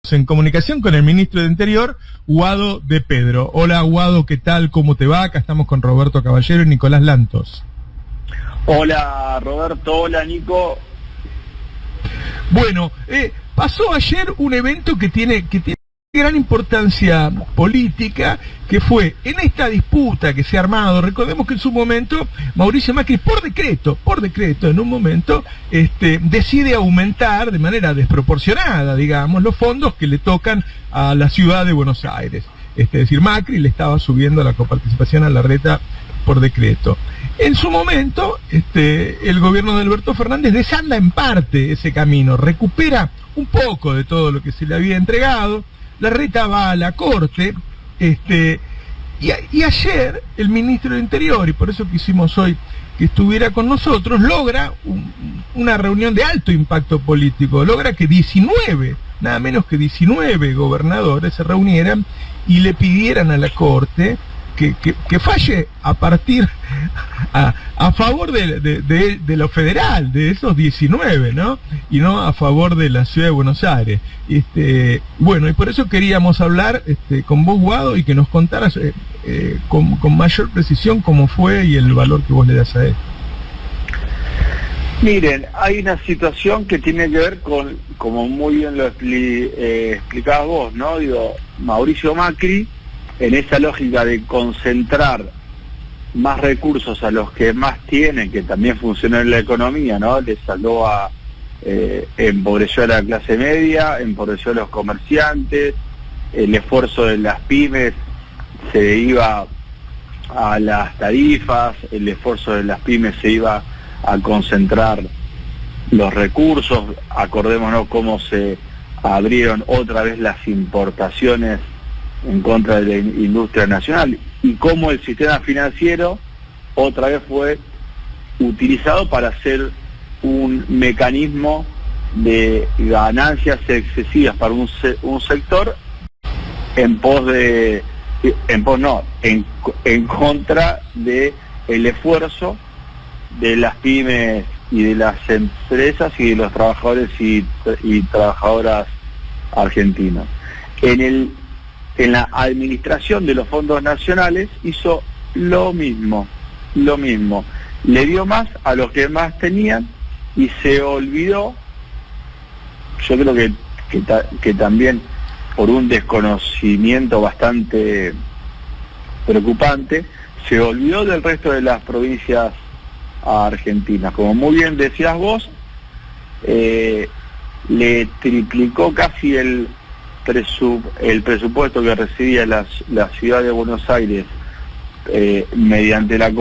En comunicación con el ministro de Interior, Guado de Pedro. Hola Guado, ¿qué tal? ¿Cómo te va? Acá estamos con Roberto Caballero y Nicolás Lantos. Hola Roberto, hola Nico. Bueno, pasó ayer un evento que tiene gran importancia política, que fue en esta disputa que se ha armado. Recordemos que en su momento Mauricio Macri, por decreto, en un momento, decide aumentar de manera desproporcionada, digamos, los fondos que le tocan a la ciudad de Buenos Aires. Es decir, Macri le estaba subiendo la coparticipación a Larreta por decreto. En su momento, el gobierno de Alberto Fernández desanda en parte ese camino, recupera un poco de todo lo que se le había entregado. Larreta va a la corte, y ayer el ministro de Interior, y por eso quisimos hoy que estuviera con nosotros, logra una reunión de alto impacto político, logra que 19, nada menos que 19 gobernadores se reunieran y le pidieran a la corte que falle a favor de lo federal, de esos 19, ¿no? Y no a favor de la ciudad de Buenos Aires. Bueno, y por eso queríamos hablar con vos, Guado, y que nos contaras con mayor precisión cómo fue y el valor que vos le das a él. Miren, hay una situación que tiene que ver con, como muy bien lo explicabas vos, ¿no? Digo, Mauricio Macri, en esa lógica de concentrar más recursos a los que más tienen, que también funcionó en la economía, ¿no? Le salió empobreció a la clase media, empobreció a los comerciantes, el esfuerzo de las pymes se iba a las tarifas, el esfuerzo de las pymes se iba a concentrar los recursos. Acordémonos cómo se abrieron otra vez las importaciones en contra de la industria nacional y cómo el sistema financiero otra vez fue utilizado para hacer un mecanismo de ganancias excesivas para un sector en contra de el esfuerzo de las pymes y de las empresas y de los trabajadores y trabajadoras argentinos. En la administración de los fondos nacionales hizo lo mismo, le dio más a los que más tenían y se olvidó, yo creo que también por un desconocimiento bastante preocupante, se olvidó del resto de las provincias argentinas. Como muy bien decías vos, le triplicó casi el presupuesto que recibía la ciudad de Buenos Aires mediante la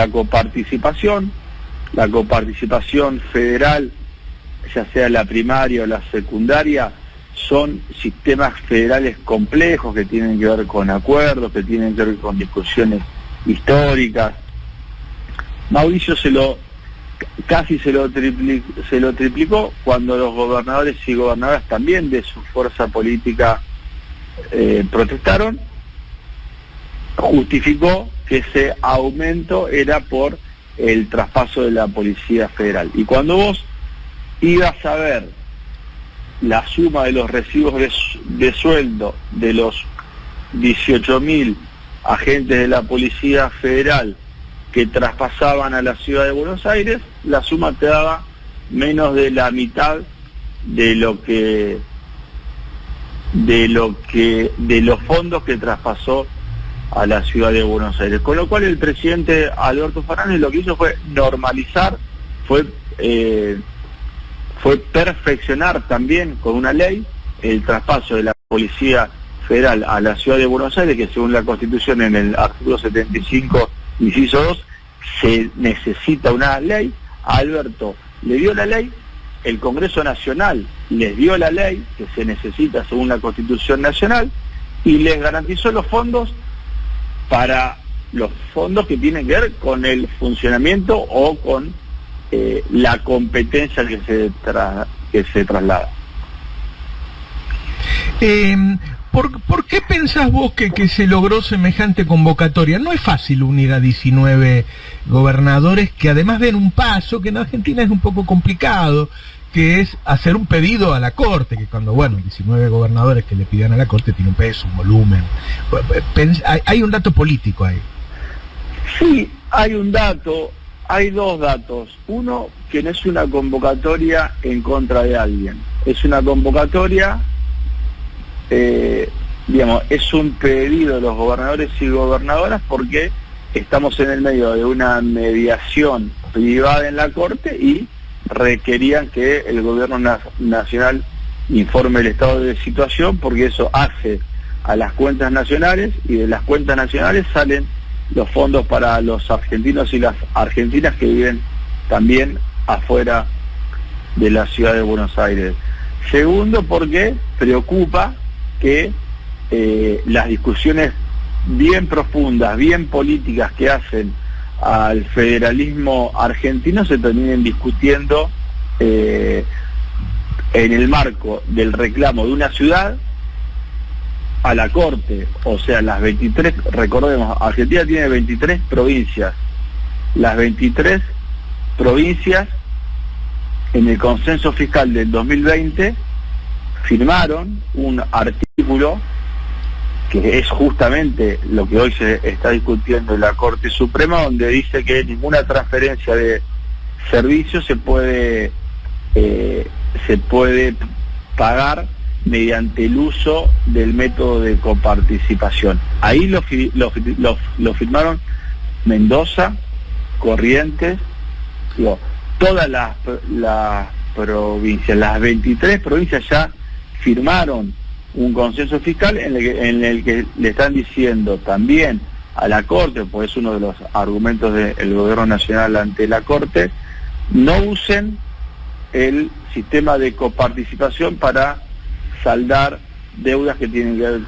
coparticipación federal, ya sea la primaria o la secundaria. Son sistemas federales complejos que tienen que ver con acuerdos, que tienen que ver con discusiones históricas. Mauricio casi se lo triplicó cuando los gobernadores y gobernadoras también de su fuerza política protestaron. Justificó que ese aumento era por el traspaso de la Policía Federal. Y cuando vos ibas a ver la suma de los recibos de sueldo de los 18.000 agentes de la Policía Federal que traspasaban a la ciudad de Buenos Aires, la suma te daba menos de la mitad de los fondos que traspasó a la ciudad de Buenos Aires. Con lo cual el presidente Alberto Fernández lo que hizo fue normalizar, fue perfeccionar también con una ley el traspaso de la Policía Federal a la ciudad de Buenos Aires, que según la Constitución en el artículo 75, inciso 2, se necesita una ley. A Alberto le dio la ley, el Congreso Nacional les dio la ley que se necesita según la Constitución Nacional y les garantizó los fondos para los fondos que tienen que ver con el funcionamiento o con la competencia que se traslada. ¿Por qué pensás vos que se logró semejante convocatoria? No es fácil unir a 19 gobernadores que además den un paso, que en Argentina es un poco complicado, que es hacer un pedido a la Corte, que cuando, 19 gobernadores que le pidan a la Corte tiene un peso, un volumen. Hay un dato político ahí. Sí, hay un dato, hay dos datos. Uno, que no es una convocatoria en contra de alguien, es una convocatoria, es un pedido de los gobernadores y gobernadoras porque estamos en el medio de una mediación privada en la Corte y requerían que el gobierno nacional informe el estado de situación, porque eso hace a las cuentas nacionales, y de las cuentas nacionales salen los fondos para los argentinos y las argentinas que viven también afuera de la ciudad de Buenos Aires. Segundo, porque preocupa que las discusiones bien profundas, bien políticas que hacen al federalismo argentino se terminen discutiendo en el marco del reclamo de una ciudad a la Corte. O sea, las 23, recordemos, Argentina tiene 23 provincias. Las 23 provincias en el consenso fiscal del 2020 firmaron un artículo que es justamente lo que hoy se está discutiendo en la Corte Suprema, donde dice que ninguna transferencia de servicios se puede pagar mediante el uso del método de coparticipación. Ahí lo firmaron Mendoza, Corrientes, todas las provincias, las 23 provincias ya firmaron un consenso fiscal en el que le están diciendo también a la Corte, pues es uno de los argumentos del gobierno nacional ante la Corte, no usen el sistema de coparticipación para saldar deudas que tienen que ver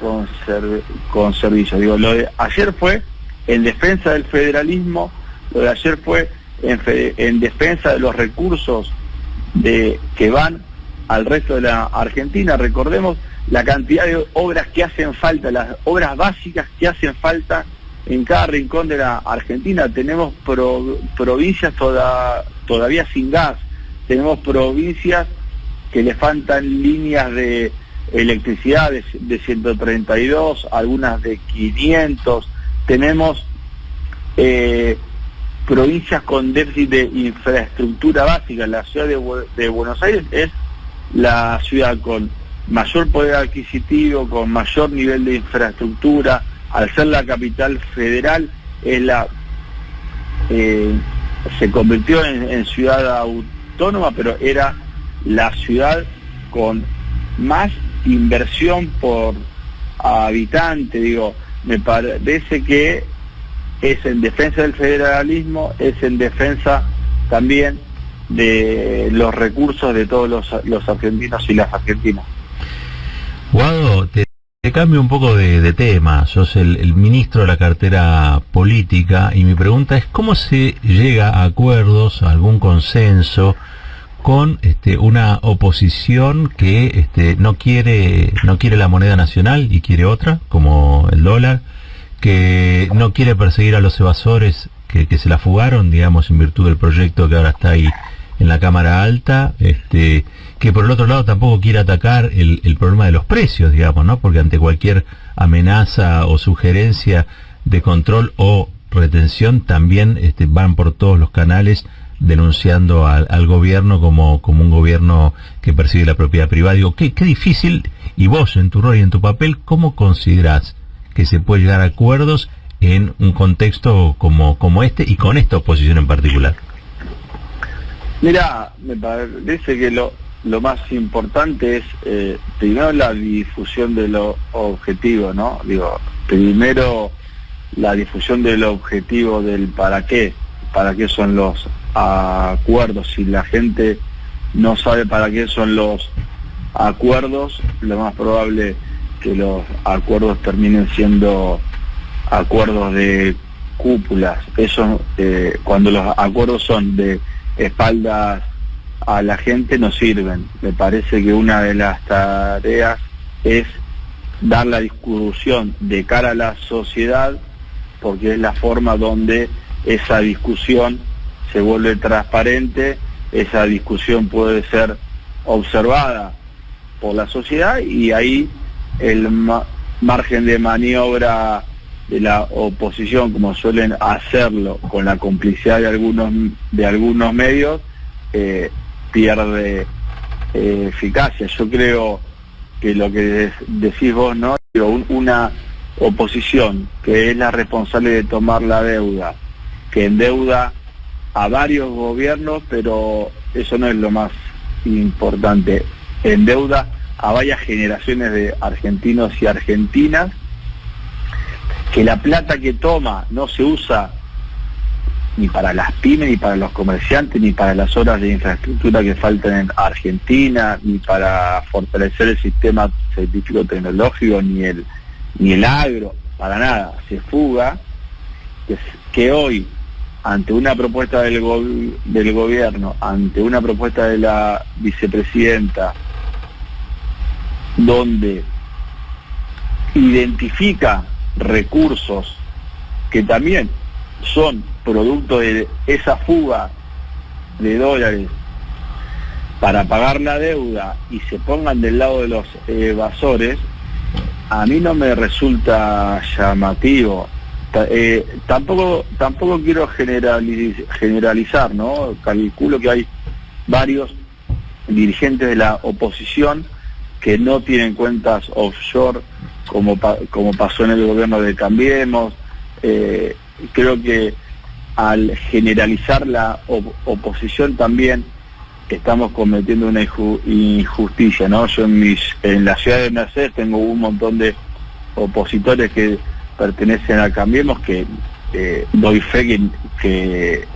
con servicios. Lo de ayer fue en defensa del federalismo, lo de ayer fue en defensa de los recursos que van al resto de la Argentina. Recordemos la cantidad de obras que hacen falta, las obras básicas que hacen falta en cada rincón de la Argentina. Tenemos provincias todavía sin gas, tenemos provincias que le faltan líneas de electricidad de 132, algunas de 500, tenemos provincias con déficit de infraestructura básica. La ciudad de Buenos Aires es la ciudad con mayor poder adquisitivo, con mayor nivel de infraestructura. Al ser la capital federal, se convirtió en ciudad autónoma, pero era la ciudad con más inversión por habitante. Me parece que es en defensa del federalismo, es en defensa también de los recursos de todos los argentinos y las argentinas. Guado, te cambio un poco de tema. Sos el ministro de la cartera política y mi pregunta es ¿cómo se llega a acuerdos, a algún consenso con una oposición que no quiere la moneda nacional y quiere otra, como el dólar, que no quiere perseguir a los evasores que se la fugaron, digamos, en virtud del proyecto que ahora está ahí en la Cámara Alta, que por el otro lado tampoco quiere atacar el problema de los precios, digamos, ¿no? Porque ante cualquier amenaza o sugerencia de control o retención también van por todos los canales denunciando al gobierno como un gobierno que persigue la propiedad privada. Qué difícil, y vos en tu rol y en tu papel, ¿cómo considerás que se puede llegar a acuerdos en un contexto como este y con esta oposición en particular? Mira, me parece que lo más importante es primero la difusión de lo objetivo, ¿no? Primero la difusión del objetivo del para qué son los acuerdos. Si la gente no sabe para qué son los acuerdos, lo más probable que los acuerdos terminen siendo acuerdos de cúpulas. Eso, cuando los acuerdos son de espaldas a la gente, no sirven. Me parece que una de las tareas es dar la discusión de cara a la sociedad, porque es la forma donde esa discusión se vuelve transparente. Esa discusión puede ser observada por la sociedad, y ahí el margen de maniobra de la oposición, como suelen hacerlo con la complicidad de algunos medios, pierde eficacia. Yo creo que lo que decís vos, ¿no? Una oposición que es la responsable de tomar la deuda, que endeuda a varios gobiernos, pero eso no es lo más importante, endeuda a varias generaciones de argentinos y argentinas, que la plata que toma no se usa ni para las pymes, ni para los comerciantes, ni para las obras de infraestructura que faltan en Argentina, ni para fortalecer el sistema científico tecnológico, ni el agro, para nada. Se fuga, que hoy, ante una propuesta del gobierno, ante una propuesta de la vicepresidenta, donde identifica recursos que también son producto de esa fuga de dólares para pagar la deuda, y se pongan del lado de los evasores, a mí no me resulta llamativo. Tampoco quiero generalizar, ¿no? Calculo que hay varios dirigentes de la oposición que no tienen cuentas offshore, como pasó en el gobierno de Cambiemos. Creo que al generalizar la oposición también estamos cometiendo una injusticia, ¿no? Yo en la ciudad de Mercedes tengo un montón de opositores que pertenecen a Cambiemos, que doy fe que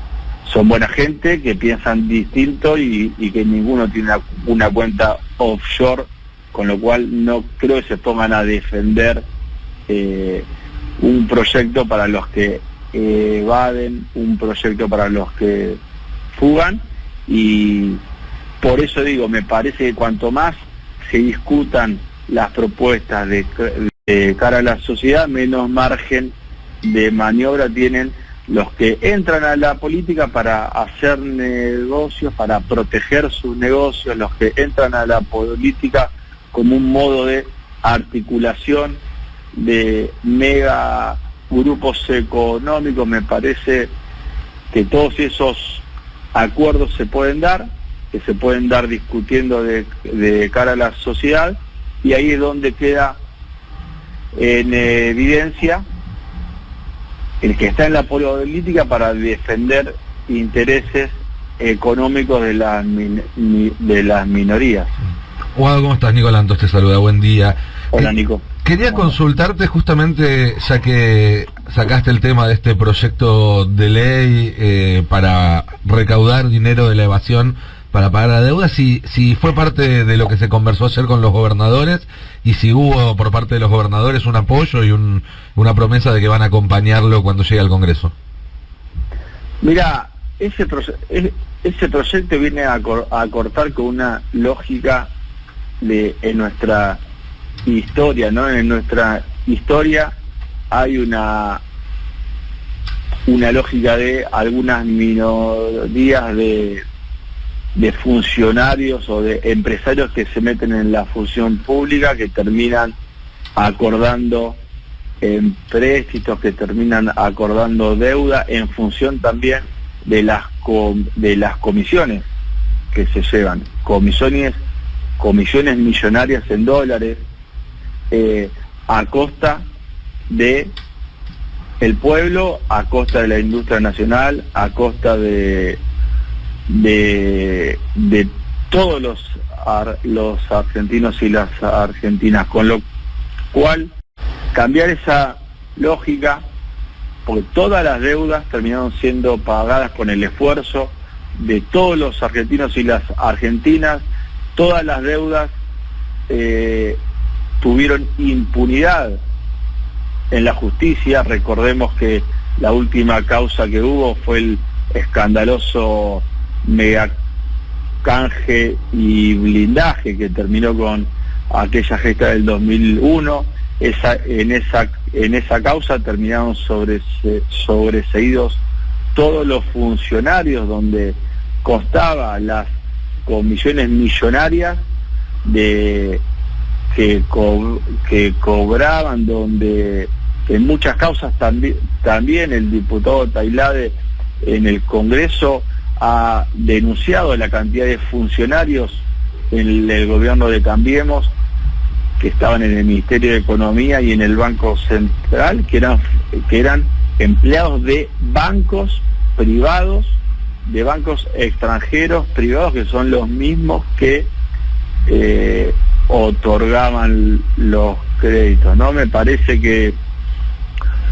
son buena gente, que piensan distinto y que ninguno tiene una cuenta offshore, con lo cual no creo que se pongan a defender un proyecto para los que evaden, un proyecto para los que fugan, y por eso digo, me parece que cuanto más se discutan las propuestas de cara a la sociedad, menos margen de maniobra tienen los que entran a la política para hacer negocios, para proteger sus negocios, los que entran a la política como un modo de articulación de mega grupos económicos. Me parece que todos esos acuerdos se pueden dar, que se pueden dar discutiendo de cara a la sociedad, y ahí es donde queda en evidencia el que está en la política para defender intereses económicos de las minorías. Guado, ¿cómo estás? Nico Lantos te saluda, buen día. Hola, Nico. Quería consultarte justamente, ya que sacaste el tema de este proyecto de ley para recaudar dinero de la evasión para pagar la deuda, si fue parte de lo que se conversó ayer con los gobernadores, y si hubo por parte de los gobernadores un apoyo y una promesa de que van a acompañarlo cuando llegue al Congreso. Mira, ese proyecto viene a cortar con una lógica en nuestra historia, ¿no? En nuestra historia hay una lógica de algunas minorías de funcionarios o de empresarios que se meten en la función pública, que terminan acordando empréstitos, que terminan acordando deuda en función también de las comisiones que se llevan, comisiones millonarias en dólares, a costa de el pueblo, a costa de la industria nacional, a costa de todos los argentinos y las argentinas, con lo cual cambiar esa lógica, porque todas las deudas terminaron siendo pagadas con el esfuerzo de todos los argentinos y las argentinas. Todas las deudas tuvieron impunidad en la justicia. Recordemos que la última causa que hubo fue el escandaloso megacanje y blindaje que terminó con aquella gesta del 2001. En esa causa terminaron sobreseídos todos los funcionarios, donde constaba las comisiones millonarias que cobraban, donde en muchas causas también el diputado Tailade en el Congreso ha denunciado la cantidad de funcionarios en el gobierno de Cambiemos que estaban en el Ministerio de Economía y en el Banco Central, que eran empleados de bancos privados, de bancos extranjeros privados, que son los mismos que otorgaban los créditos, ¿no? Me parece que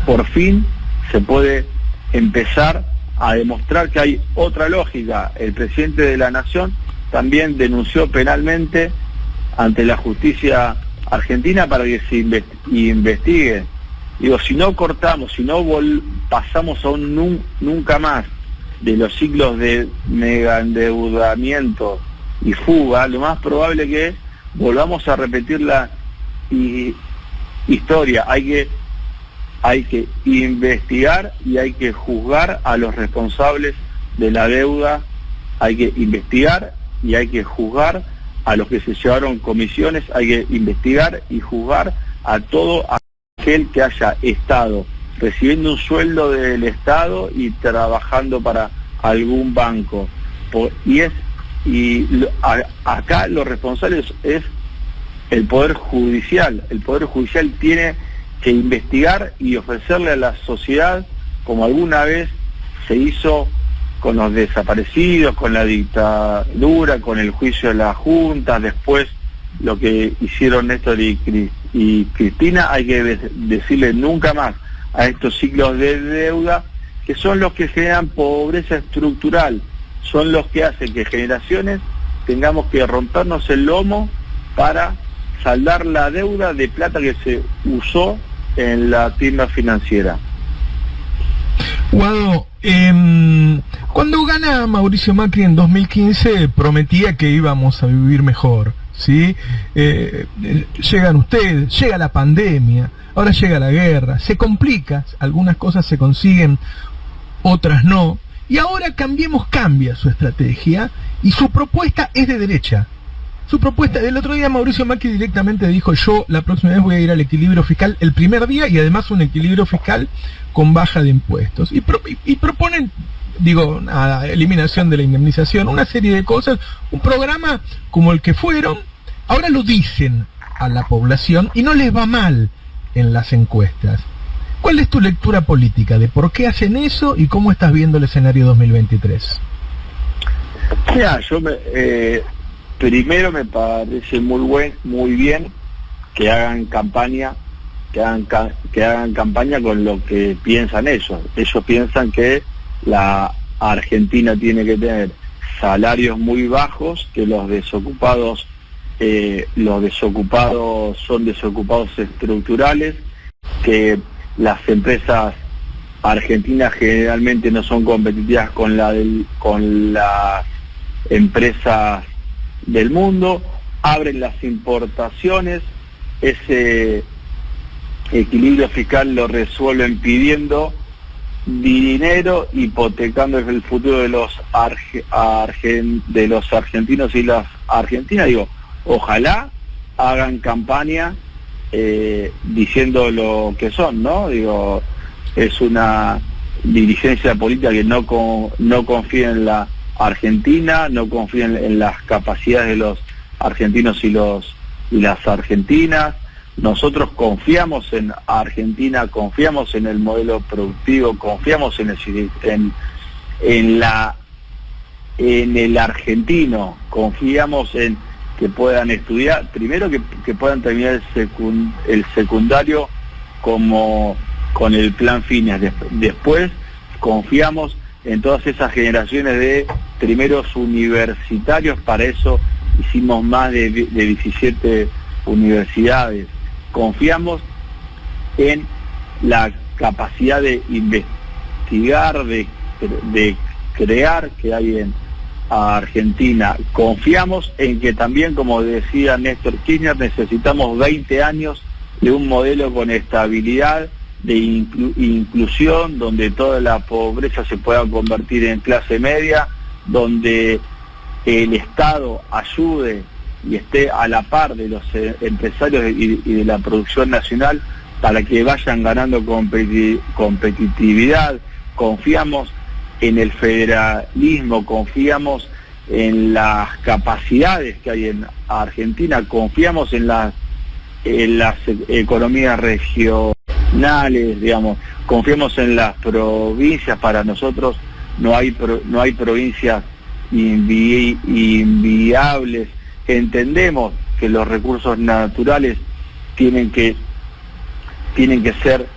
por fin se puede empezar a demostrar que hay otra lógica. El presidente de la Nación también denunció penalmente ante la justicia argentina para que se investigue. Digo, si no cortamos, si no pasamos a un nunca más de los ciclos de mega endeudamiento y fuga, lo más probable que volvamos a repetir la historia. Hay que investigar y hay que juzgar a los responsables de la deuda, hay que investigar y hay que juzgar a los que se llevaron comisiones, hay que investigar y juzgar a todo aquel que haya estado recibiendo un sueldo del Estado y trabajando para algún banco. Acá los responsables es el Poder Judicial. El Poder Judicial tiene que investigar y ofrecerle a la sociedad, como alguna vez se hizo con los desaparecidos, con la dictadura, con el juicio de la Junta, después lo que hicieron Néstor y Cristina. Hay que decirle nunca más a estos ciclos de deuda, que son los que generan pobreza estructural, son los que hacen que generaciones tengamos que rompernos el lomo para saldar la deuda de plata que se usó en la tienda financiera. Guado, cuando gana Mauricio Macri en 2015 prometía que íbamos a vivir mejor, ¿sí? Llegan ustedes, llega la pandemia, ahora llega la guerra, se complica, algunas cosas se consiguen, otras no, y ahora Cambiemos cambia su estrategia y su propuesta es de derecha. Su propuesta, el otro día Mauricio Macri directamente dijo: yo la próxima vez voy a ir al equilibrio fiscal el primer día, y además un equilibrio fiscal con baja de impuestos. Y proponen, a eliminación de la indemnización, una serie de cosas, un programa como el que fueron, ahora lo dicen a la población y no les va mal en las encuestas. ¿Cuál es tu lectura política de por qué hacen eso y cómo estás viendo el escenario 2023? Mira, primero me parece muy bien que hagan campaña, que hagan campaña con lo que piensan ellos. Ellos piensan que la Argentina tiene que tener salarios muy bajos, que los desocupados son desocupados estructurales, que las empresas argentinas generalmente no son competitivas con las empresas del mundo, abren las importaciones, ese equilibrio fiscal lo resuelven pidiendo dinero, hipotecando el futuro de los argentinos y las argentinas. Ojalá hagan campaña diciendo lo que son, ¿no? Es una dirigencia política que no confía en la Argentina, no confía en las capacidades de los argentinos y las argentinas. Nosotros confiamos en Argentina, confiamos en el modelo productivo, confiamos en el argentino, confiamos en que puedan estudiar, primero que puedan terminar el secundario con el plan Fines, después confiamos en todas esas generaciones de primeros universitarios. Para eso hicimos más de 17 universidades. Confiamos en la capacidad de investigar, de crear que hay en Argentina. Confiamos en que también, como decía Néstor Kirchner, necesitamos 20 años de un modelo con estabilidad, de inclusión, donde toda la pobreza se pueda convertir en clase media, donde el Estado ayude y esté a la par de los empresarios y de la producción nacional para que vayan ganando competitividad. Confiamos en el federalismo, confiamos en las capacidades que hay en Argentina, confiamos en las economías regionales, digamos, confiamos en las provincias. Para nosotros no hay provincias inviables. Entendemos que los recursos naturales tienen que ser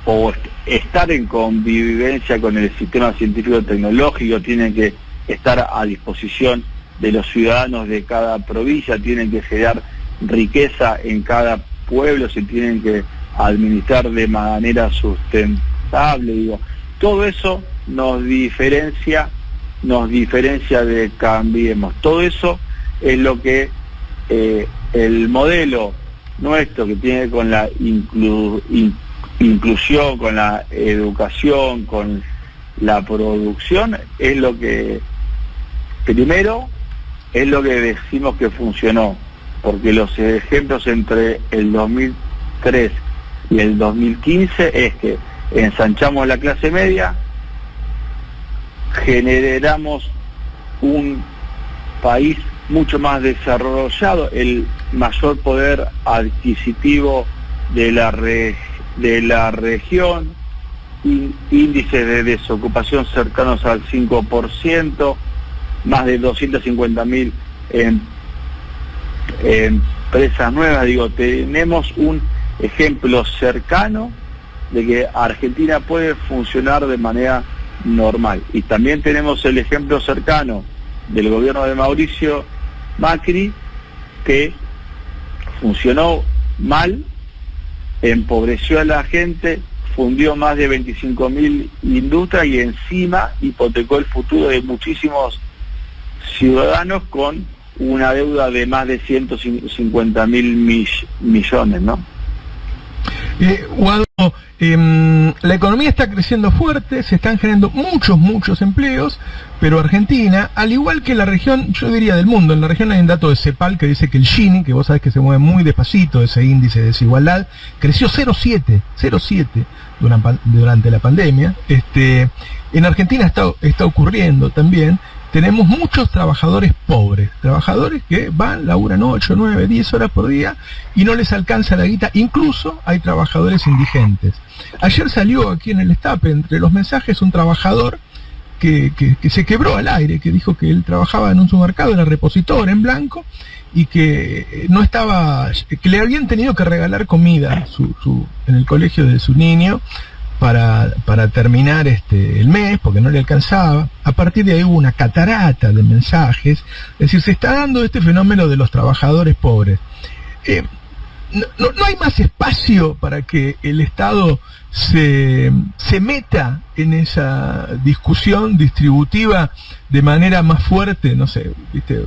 o estar en convivencia con el sistema científico-tecnológico, tienen que estar a disposición de los ciudadanos de cada provincia, tienen que generar riqueza en cada pueblo, se tienen que administrar de manera sustentable, digo. Todo eso nos diferencia de Cambiemos. Todo eso es lo que el modelo nuestro, que tiene con la inclusión, con la educación, con la producción, es lo que primero es lo que decimos que funcionó, porque los ejemplos entre el 2003 y el 2015 es que ensanchamos la clase media, generamos un país mucho más desarrollado, el mayor poder adquisitivo de la región, índices de desocupación cercanos al 5%, más de 250.000 empresas nuevas. Digo, tenemos un ejemplo cercano de que Argentina puede funcionar de manera normal. Y también tenemos el ejemplo cercano del gobierno de Mauricio Macri, que funcionó mal, empobreció a la gente, fundió más de 25.000 industrias y encima hipotecó el futuro de muchísimos ciudadanos con una deuda de más de 150.000 millones, ¿no? Guado, la economía está creciendo fuerte, se están generando muchos empleos, pero Argentina, al igual que la región, yo diría del mundo, en la región hay un dato de CEPAL que dice que el Gini, que vos sabés que se mueve muy despacito, ese índice de desigualdad, creció 0,7 durante la pandemia. En Argentina está ocurriendo también. Tenemos muchos trabajadores pobres, trabajadores que laburan 8, 9, 10 horas por día y no les alcanza la guita. Incluso hay trabajadores indigentes. Ayer salió aquí en el Destape, entre los mensajes, un trabajador que se quebró al aire, que dijo que él trabajaba en un supermercado, era repositor en blanco, y que no estaba, que le habían tenido que regalar comida en el colegio de su niño para terminar el mes, porque no le alcanzaba. A partir de ahí hubo una catarata de mensajes. Es decir, se está dando este fenómeno de los trabajadores pobres. No hay más espacio para que el Estado se meta en esa discusión distributiva de manera más fuerte. No sé, ¿viste?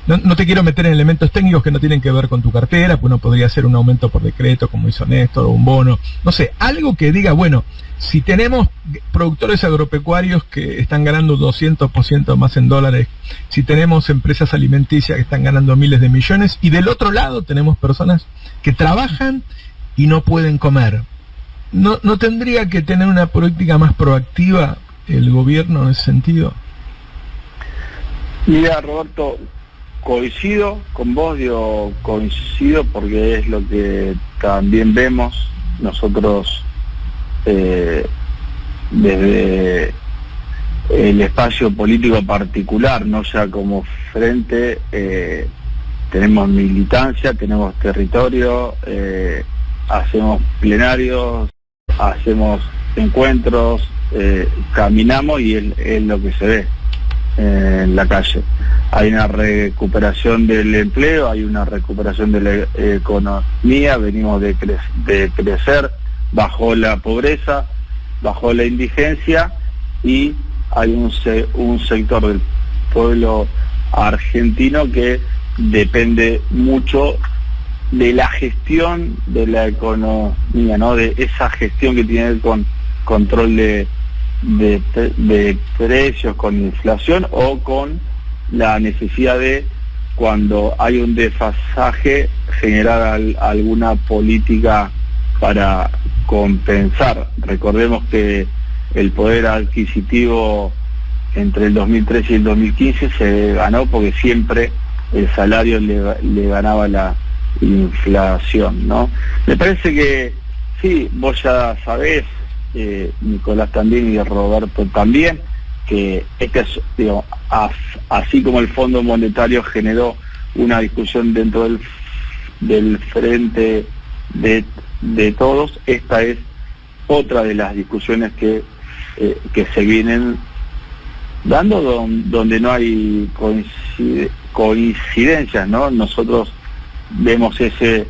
No te quiero meter en elementos técnicos que no tienen que ver con tu cartera, pues no podría ser un aumento por decreto, como hizo Néstor, o un bono, no sé, algo que diga, bueno, si tenemos productores agropecuarios que están ganando 200% más en dólares, si tenemos empresas alimenticias que están ganando miles de millones, y del otro lado tenemos personas que trabajan y no pueden comer, ¿no tendría que tener una política más proactiva el gobierno en ese sentido? Mira, Roberto, coincido con vos, coincido porque es lo que también vemos nosotros desde el espacio político particular, no ya como frente. Tenemos militancia, tenemos territorio, hacemos plenarios, hacemos encuentros, caminamos y es lo que se ve en la calle. Hay una recuperación del empleo, hay una recuperación de la economía, venimos de crecer, bajó la pobreza, bajó la indigencia y hay un sector del pueblo argentino que depende mucho de la gestión de la economía, ¿no? De esa gestión que tiene con control de precios, con inflación o con la necesidad de, cuando hay un desfasaje, generar alguna política para compensar. Recordemos que el poder adquisitivo entre el 2013 y el 2015 se ganó porque siempre el salario le ganaba la inflación, ¿no? Me parece que sí, vos ya sabés, Nicolás también y Roberto también, que así como el Fondo Monetario generó una discusión dentro del frente de todos, esta es otra de las discusiones que se vienen dando, donde no hay coincidencias, ¿no? Nosotros vemos ese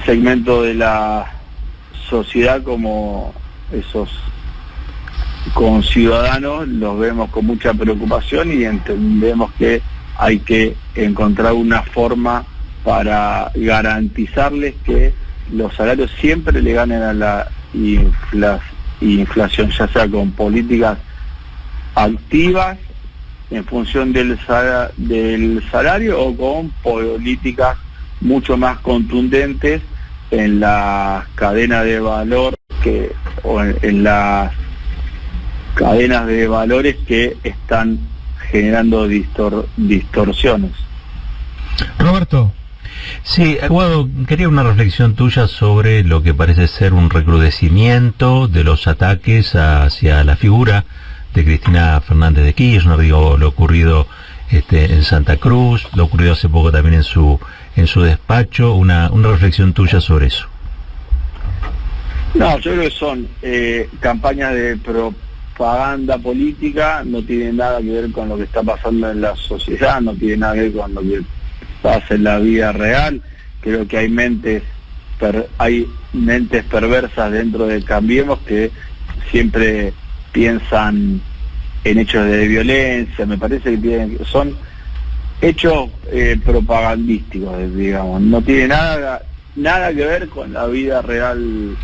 segmento de la sociedad como esos ciudadanos, los vemos con mucha preocupación y entendemos que hay que encontrar una forma para garantizarles que los salarios siempre le ganen a la inflación, ya sea con políticas activas en función del salario o con políticas mucho más contundentes en las cadenas de valor o en las cadenas de valores que están generando distorsiones. Roberto. Sí, Guado, quería una reflexión tuya sobre lo que parece ser un recrudecimiento de los ataques hacia la figura de Cristina Fernández de Kirchner, digo, lo ocurrido en Santa Cruz, lo ocurrido hace poco también en su despacho, una reflexión tuya sobre eso. No, yo creo que son campañas de propaganda política, no tiene nada que ver con lo que está pasando en la sociedad, no tiene nada que ver con lo que pasa en la vida real. Creo que hay mentes perversas dentro de Cambiemos que siempre piensan en hechos de violencia. Me parece que son hechos propagandísticos, digamos, no tiene nada que ver con la vida real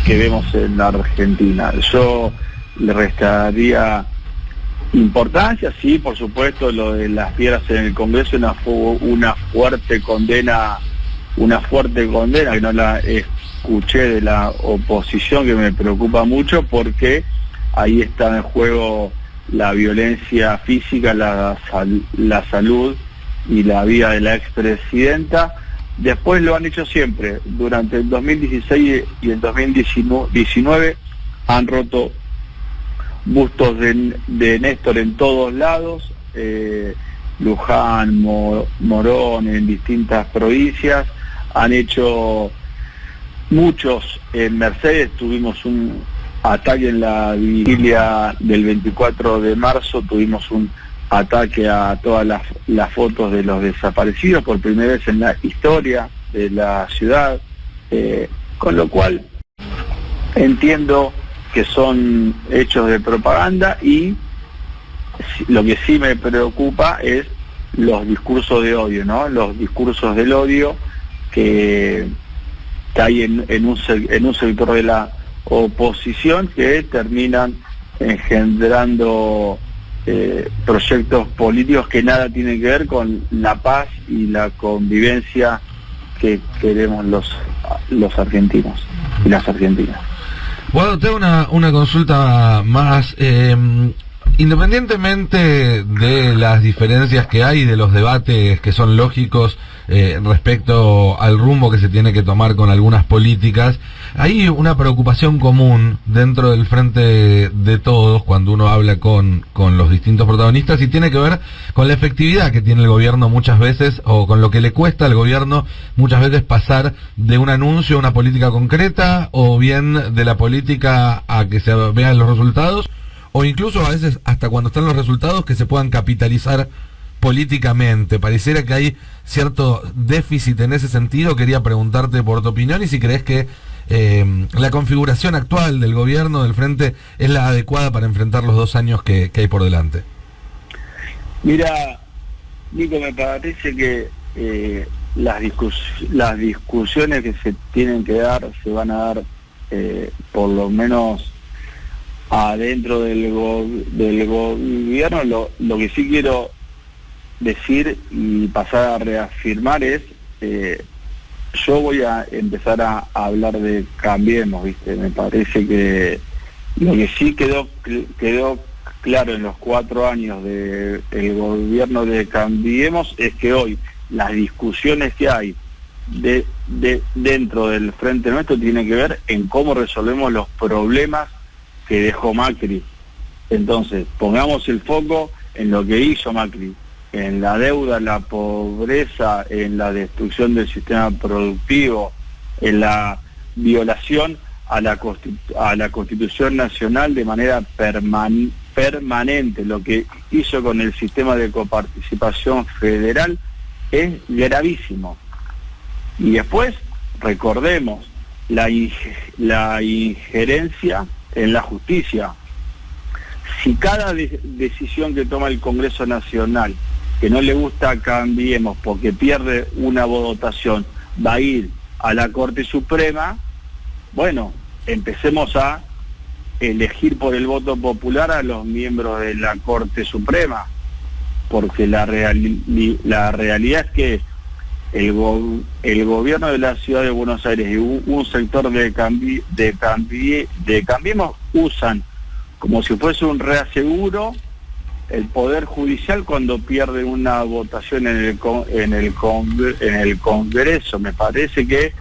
que vemos en la Argentina. Yo le restaría importancia, sí, por supuesto, lo de las piedras en el Congreso, una fuerte condena que no la escuché de la oposición, que me preocupa mucho porque ahí está en juego la violencia física, la salud y la vida de la expresidenta. Después lo han hecho siempre. Durante el 2016 y el 2019 han roto bustos de Néstor en todos lados, Luján, Morón, en distintas provincias. Han hecho muchos en Mercedes. Tuvimos un ataque en la vigilia del 24 de marzo, tuvimos un ataque a todas las fotos de los desaparecidos por primera vez en la historia de la ciudad, con lo cual entiendo que son hechos de propaganda, y lo que sí me preocupa es los discursos de odio, ¿no? Los discursos del odio que hay en un sector de la oposición, que terminan engendrando proyectos políticos que nada tienen que ver con la paz y la convivencia que queremos los argentinos y las argentinas. Bueno, tengo una consulta más. Independientemente de las diferencias que hay, de los debates que son lógicos respecto al rumbo que se tiene que tomar con algunas políticas, hay una preocupación común dentro del frente de todos cuando uno habla con los distintos protagonistas, y tiene que ver con la efectividad que tiene el gobierno muchas veces, o con lo que le cuesta al gobierno muchas veces pasar de un anuncio a una política concreta, o bien de la política a que se vean los resultados, o incluso a veces hasta cuando están los resultados que se puedan capitalizar políticamente. Pareciera que hay cierto déficit en ese sentido. Quería preguntarte por tu opinión y si crees que la configuración actual del gobierno del frente es la adecuada para enfrentar los 2 años que hay por delante. Mira, Nico, me parece que las discusiones que se tienen que dar se van a dar por lo menos adentro del gobierno. Lo que sí quiero decir y pasar a reafirmar es, yo voy a empezar a hablar de Cambiemos, ¿viste? Me parece que lo que sí quedó claro en los 4 años del gobierno de Cambiemos es que hoy las discusiones que hay dentro del Frente Nuestro tienen que ver en cómo resolvemos los problemas que dejó Macri. Entonces, pongamos el foco en lo que hizo Macri, en la deuda, la pobreza, en la destrucción del sistema productivo, en la violación a la Constitución Nacional de manera permanente. Lo que hizo con el sistema de coparticipación federal es gravísimo. Y después, recordemos, la injerencia en la justicia. Si cada decisión que toma el Congreso Nacional, que no le gusta a Cambiemos porque pierde una votación, va a ir a la Corte Suprema, bueno, empecemos a elegir por el voto popular a los miembros de la Corte Suprema, porque la realidad es que el gobierno de la Ciudad de Buenos Aires y un sector de Cambiemos usan como si fuese un reaseguro el Poder Judicial cuando pierde una votación en el Congreso. Me parece que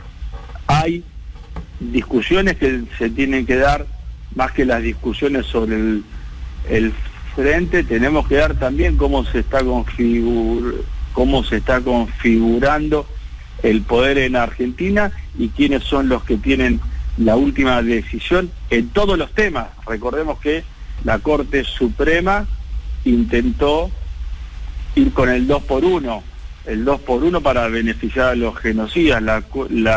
hay discusiones que se tienen que dar, más que las discusiones sobre el frente, tenemos que dar también cómo se está configurando el poder en Argentina y quiénes son los que tienen la última decisión en todos los temas. Recordemos que la Corte Suprema intentó ir con el 2x1 para beneficiar a los genocidas. La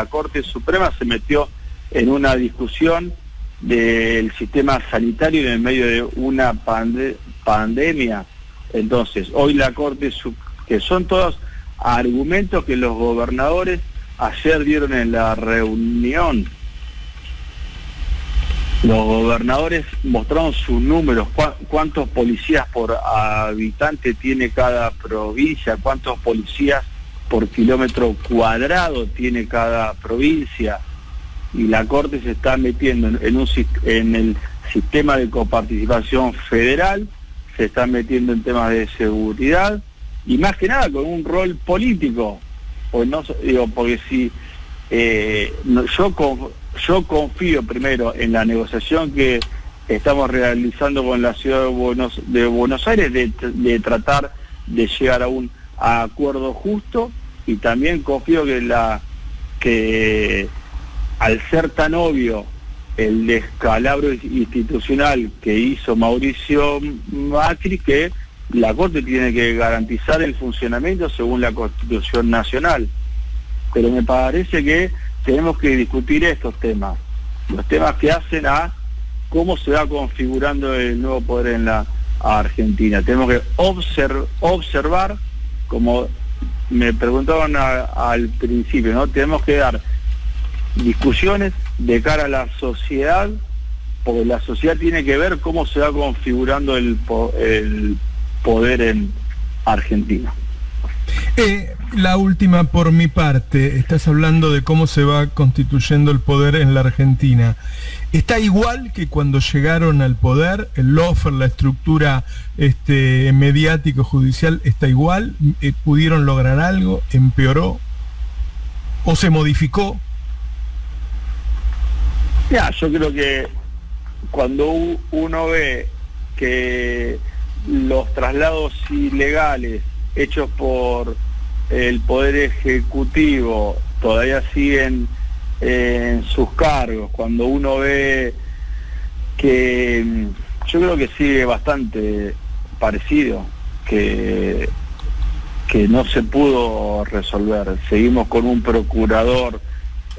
Corte Suprema se metió en una discusión del sistema sanitario en el medio de una pandemia. Entonces, hoy la Corte que son todos argumentos que los gobernadores ayer dieron en la reunión. Los gobernadores mostraron sus números, cuántos policías por habitante tiene cada provincia, cuántos policías por kilómetro cuadrado tiene cada provincia, y la Corte se está metiendo en el sistema de coparticipación federal, se está metiendo en temas de seguridad, y más que nada con un rol político, porque si yo confío primero en la negociación que estamos realizando con la Ciudad de Buenos Aires de tratar de llegar a un acuerdo justo, y también confío que al ser tan obvio el descalabro institucional que hizo Mauricio Macri, que la Corte tiene que garantizar el funcionamiento según la Constitución Nacional. Pero me parece que tenemos que discutir estos temas, los temas que hacen a cómo se va configurando el nuevo poder en la Argentina. Tenemos que observar, como me preguntaban al principio, ¿no? Tenemos que dar discusiones de cara a la sociedad, porque la sociedad tiene que ver cómo se va configurando el poder en Argentina. La última por mi parte, estás hablando de cómo se va constituyendo el poder en la Argentina. ¿Está igual que cuando llegaron al poder? ¿El lawfare, la estructura mediático-judicial está igual? ¿Pudieron lograr algo? ¿Empeoró? ¿O se modificó? Ya, yo creo que cuando uno ve que los traslados ilegales hechos por el Poder Ejecutivo todavía siguen en sus cargos, cuando uno ve que yo creo que sigue bastante parecido, que no se pudo resolver. Seguimos con un procurador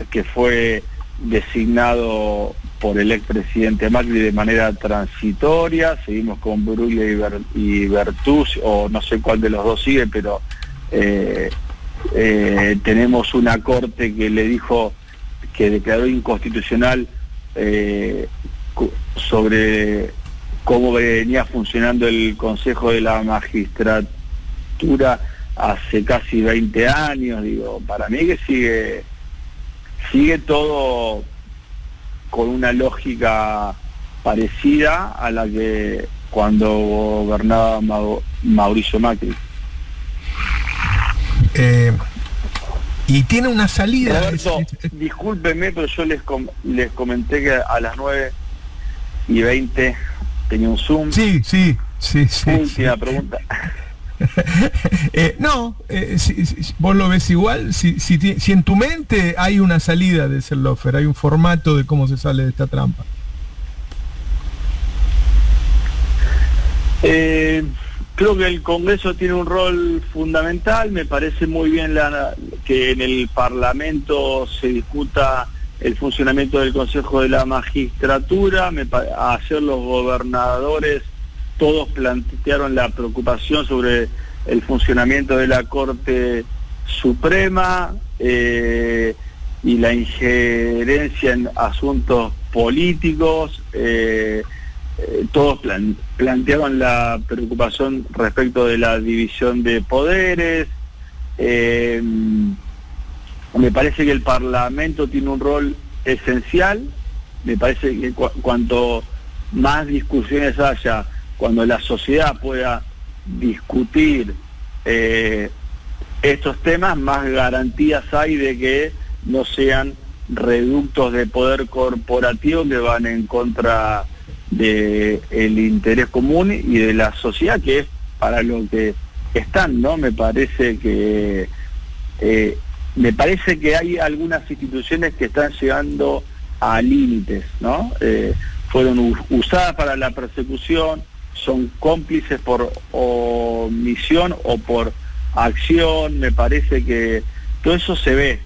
que fue designado por el expresidente Macri de manera transitoria, seguimos con Bruglia y Bertuzzi, o no sé cuál de los dos sigue, pero tenemos una corte que le dijo que declaró inconstitucional sobre cómo venía funcionando el Consejo de la Magistratura hace casi 20 años. Digo, para mí que sigue todo con una lógica parecida a la que cuando gobernaba Mauricio Macri. Y tiene una salida. Roberto, discúlpeme, pero yo les comenté que a las 9:20 tenía un Zoom. Sí. Última pregunta. Si vos lo ves igual, si en tu mente hay una salida de ese lofer, hay un formato de cómo se sale de esta trampa. Creo que el Congreso tiene un rol fundamental. Me parece muy bien que en el Parlamento se discuta el funcionamiento del Consejo de la Magistratura. Ayer los gobernadores todos plantearon la preocupación sobre el funcionamiento de la Corte Suprema y la injerencia en asuntos políticos. Todos plantearon la preocupación respecto de la división de poderes. Me parece que el Parlamento tiene un rol esencial. Me parece que cuanto más discusiones haya, cuando la sociedad pueda discutir estos temas, más garantías hay de que no sean reductos de poder corporativo que van en contra del interés común y de la sociedad, que es para lo que están, ¿no? Me parece que hay algunas instituciones que están llegando a límites, ¿no? Fueron usadas para la persecución, son cómplices por omisión o por acción. Me parece que todo eso se ve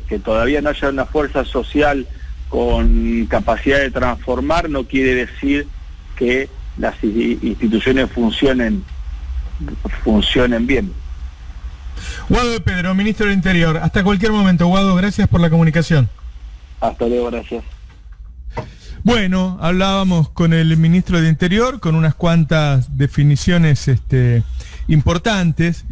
que todavía no haya una fuerza social con capacidad de transformar, no quiere decir que las instituciones funcionen bien. Guado de Pedro, ministro del Interior. Hasta cualquier momento, Guado, gracias por la comunicación. Hasta luego, gracias. Bueno, hablábamos con el ministro de Interior, con unas cuantas definiciones importantes.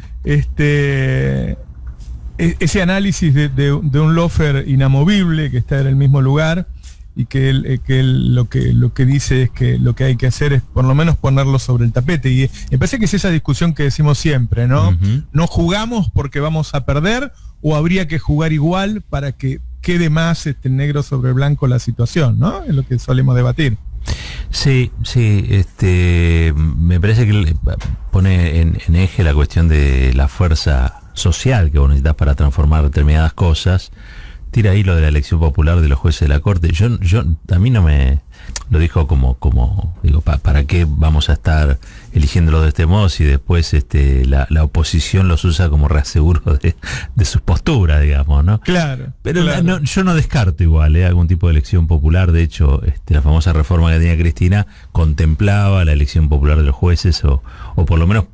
Ese análisis de un lofer inamovible que está en el mismo lugar y que lo que dice es que lo que hay que hacer es por lo menos ponerlo sobre el tapete. Y me parece que es esa discusión que decimos siempre, ¿no? Uh-huh. No jugamos porque vamos a perder, o habría que jugar igual para que quede más negro sobre blanco la situación, ¿no? Es lo que solemos debatir. Sí, me parece que pone en eje la cuestión de la fuerza social que vos necesitas para transformar determinadas cosas. Tira ahí lo de la elección popular de los jueces de la Corte. Yo a mí no me lo dijo como digo, ¿para qué vamos a estar eligiéndolo de este modo si después la oposición los usa como reaseguro de sus posturas, digamos, ¿no? Claro. Pero claro. Yo no descarto igual algún tipo de elección popular. De hecho, la famosa reforma que tenía Cristina contemplaba la elección popular de los jueces o por lo menos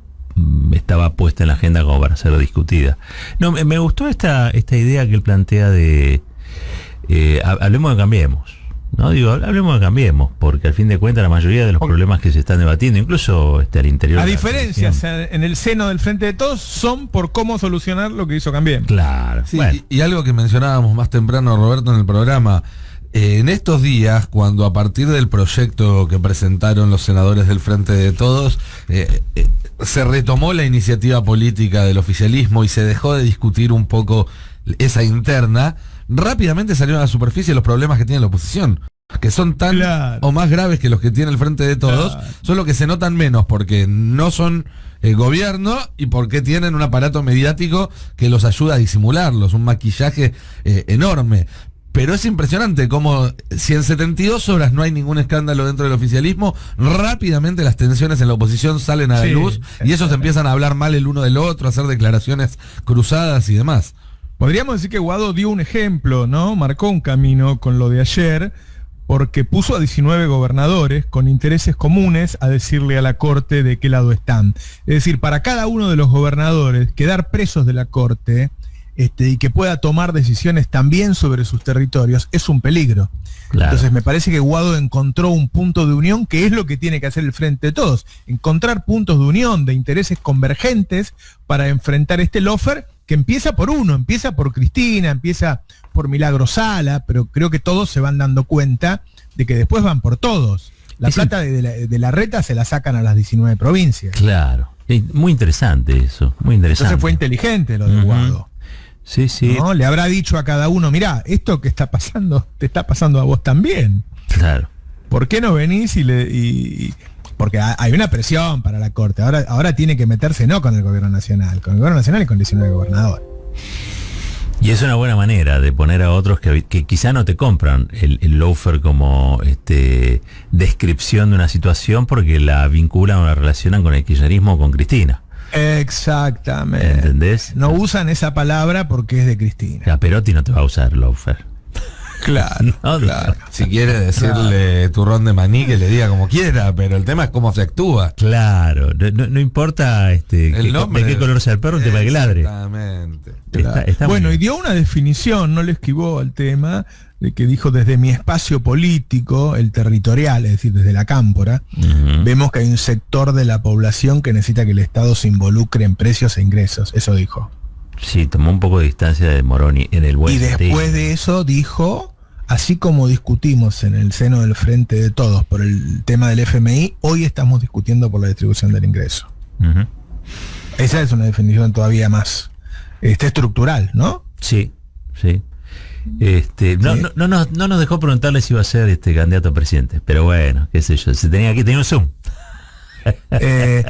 estaba puesta en la agenda como para ser discutida. No, me gustó esta idea que él plantea de hablemos de Cambiemos, ¿no? Digo, hablemos de Cambiemos, porque al fin de cuentas la mayoría de los problemas que se están debatiendo, incluso al interior... A diferencia, en el seno del Frente de Todos, son por cómo solucionar lo que hizo Cambiemos. Claro. Sí, bueno. y algo que mencionábamos más temprano, Roberto, en el programa... en estos días, cuando a partir del proyecto que presentaron los senadores del Frente de Todos, se retomó la iniciativa política del oficialismo y se dejó de discutir un poco esa interna, rápidamente salieron a la superficie los problemas que tiene la oposición, que son tan o más graves que los que tiene el Frente de Todos, solo que se notan menos porque no son gobierno y porque tienen un aparato mediático que los ayuda a disimularlos, un maquillaje enorme. Pero es impresionante cómo, si en 72 horas no hay ningún escándalo dentro del oficialismo, rápidamente las tensiones en la oposición salen a la luz y ellos empiezan a hablar mal el uno del otro, a hacer declaraciones cruzadas y demás. Podríamos decir que Guado dio un ejemplo, ¿no? Marcó un camino con lo de ayer, porque puso a 19 gobernadores con intereses comunes a decirle a la Corte de qué lado están. Es decir, para cada uno de los gobernadores, quedar presos de la Corte y que pueda tomar decisiones también sobre sus territorios, es un peligro. Claro. Entonces me parece que Guado encontró un punto de unión que es lo que tiene que hacer el Frente de Todos, encontrar puntos de unión, de intereses convergentes para enfrentar este lawfare que empieza por uno, empieza por Cristina, empieza por Milagro Sala, pero creo que todos se van dando cuenta de que después van por todos. La plata de la reta se la sacan a las 19 provincias. Claro. Muy interesante eso, muy interesante. Entonces fue inteligente lo de Guado. Sí, sí. ¿No? Le habrá dicho a cada uno, mirá, esto que está pasando, te está pasando a vos también. Claro. ¿Por qué no venís porque hay una presión para la Corte? Ahora tiene que meterse no con el gobierno nacional, con el gobierno nacional y con 19 gobernadores. Y es una buena manera de poner a otros que quizá no te compran el lawfare como descripción de una situación porque la vinculan o la relacionan con el kirchnerismo o con Cristina. Exactamente. ¿Entendés? No usan esa palabra porque es de Cristina. La Perotti no te va a usar lawfare. Claro, No, claro. Si quiere decirle turrón de maní, que le diga como quiera, pero el tema es cómo se actúa. Claro, no importa El nombre de qué color sea el perro, el tema que ladre. Exactamente. Claro. Está Bueno, muy y bien. dio una definición, no le esquivó al tema, de que dijo desde mi espacio político, el territorial, es decir, desde la cámpora, vemos que hay un sector de la población que necesita que el Estado se involucre en precios e ingresos. Eso dijo. Sí, tomó un poco de distancia de Moroni en el buen Y sentido. después de eso dijo, así como discutimos en el seno del Frente de Todos por el tema del FMI, hoy estamos discutiendo por la distribución del ingreso. Ujú. Esa es una definición todavía más estructural, ¿no? Sí, sí. No nos dejó preguntarle si iba a ser candidato a presidente, pero bueno, qué sé yo, tenía un Zoom.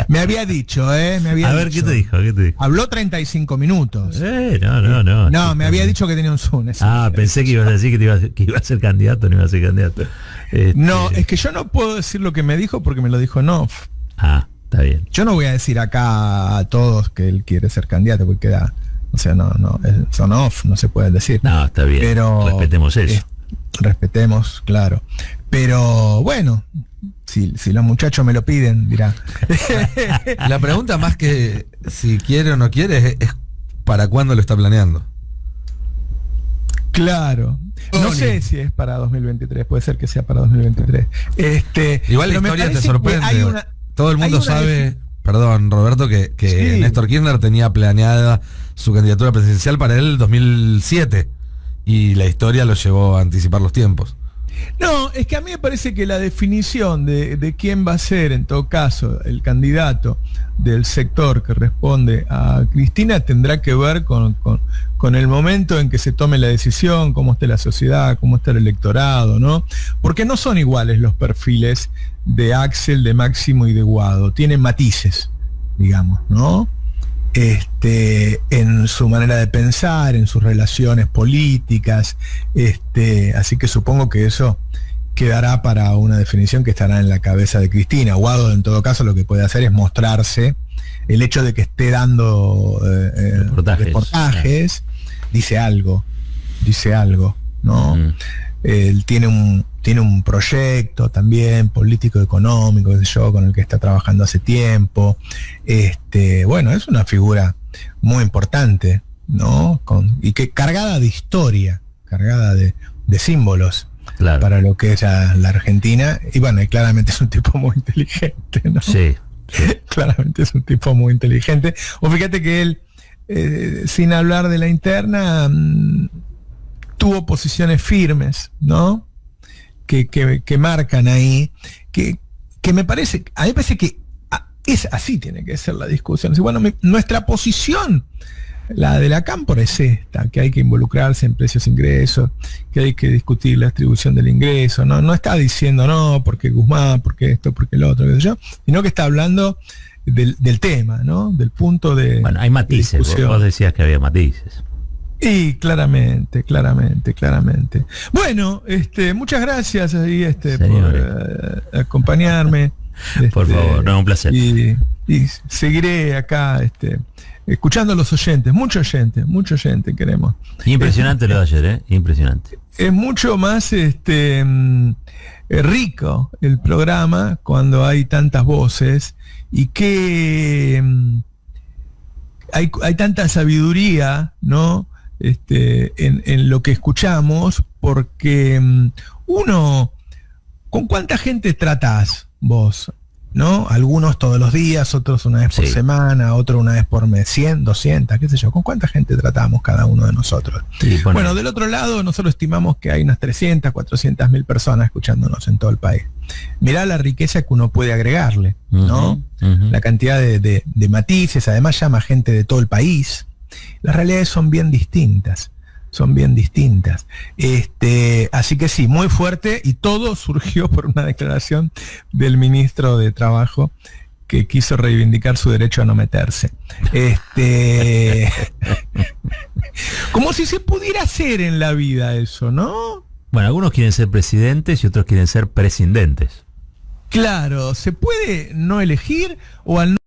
Me había dicho, me había A ver, dicho. ¿qué te dijo? Habló 35 minutos. No. No, me había dicho que tenía un Zoom. Pensé que ibas a decir que iba a ser candidato, no iba a ser candidato. No, es que yo no puedo decir lo que me dijo porque me lo dijo en off. Está bien. Yo no voy a decir acá a todos que él quiere ser candidato porque queda, o sea, son off, no se puede decir. No, está bien. Pero respetemos eso. Respetemos, claro. Pero bueno, si los muchachos me lo piden, dirá. La pregunta más que si quiere o no quiere es ¿para cuándo lo está planeando? Claro. No sé si es para 2023, puede ser que sea para 2023. Igual la pero me historia te parece sorprende. que hay una- Todo el mundo hay una sabe, perdón Roberto, que Sí. Néstor Kirchner tenía planeada su candidatura presidencial para el 2007 y la historia lo llevó a anticipar los tiempos. No, es que a mí me parece que la definición de quién va a ser, en todo caso, el candidato del sector que responde a Cristina tendrá que ver con el momento en que se tome la decisión, cómo esté la sociedad, cómo está el electorado, ¿no? Porque no son iguales los perfiles de Axel, de Máximo y de Guado. Tienen matices, digamos, ¿no? En su manera de pensar, en sus relaciones políticas, así que supongo que eso quedará para una definición que estará en la cabeza de Cristina. Guado, en todo caso, lo que puede hacer es mostrarse. El hecho de que esté dando reportajes dice algo, ¿no? Él tiene un proyecto también político, económico, qué sé yo, con el que está trabajando hace tiempo. Bueno, es una figura muy importante, ¿no? Y que cargada de historia, cargada de símbolos. Claro. Para lo que es la Argentina. Y bueno, y claramente es un tipo muy inteligente, ¿no? Sí. Claramente es un tipo muy inteligente. O fíjate que él, sin hablar de la interna, tuvo posiciones firmes, ¿no? Que marcan ahí, que me parece, a mí me parece que es así tiene que ser la discusión. Bueno, nuestra posición, la de la cámpora, es esta, que hay que involucrarse en precios e ingresos, que hay que discutir la distribución del ingreso, no está diciendo no, porque Guzmán, porque esto, porque lo otro, qué sé yo, sino que está hablando del tema, ¿no? Del punto de. Bueno, hay matices, vos decías que había matices. Y claramente. Bueno, muchas gracias ahí, por acompañarme. Por favor, no, un placer. Y seguiré acá, escuchando a los oyentes, mucho oyente queremos. Impresionante lo de ayer, impresionante. Es mucho más rico el programa cuando hay tantas voces y que hay tanta sabiduría, ¿no? en lo que escuchamos, porque uno, ¿con cuánta gente tratás vos? ¿No? Algunos todos los días, otros una vez por semana, otros una vez por mes, 100, 200, qué sé yo. ¿Con cuánta gente tratamos cada uno de nosotros? Sí, bueno, del otro lado, nosotros estimamos que hay unas 300, 400 mil personas escuchándonos en todo el país. Mirá la riqueza que uno puede agregarle, ¿no? La cantidad de matices, además llama gente de todo el país. Las realidades son bien distintas. Así que sí, muy fuerte, y todo surgió por una declaración del ministro de Trabajo que quiso reivindicar su derecho a no meterse. Como si se pudiera hacer en la vida eso, ¿no? Bueno, algunos quieren ser presidentes y otros quieren ser prescindentes. Claro, ¿se puede no elegir o al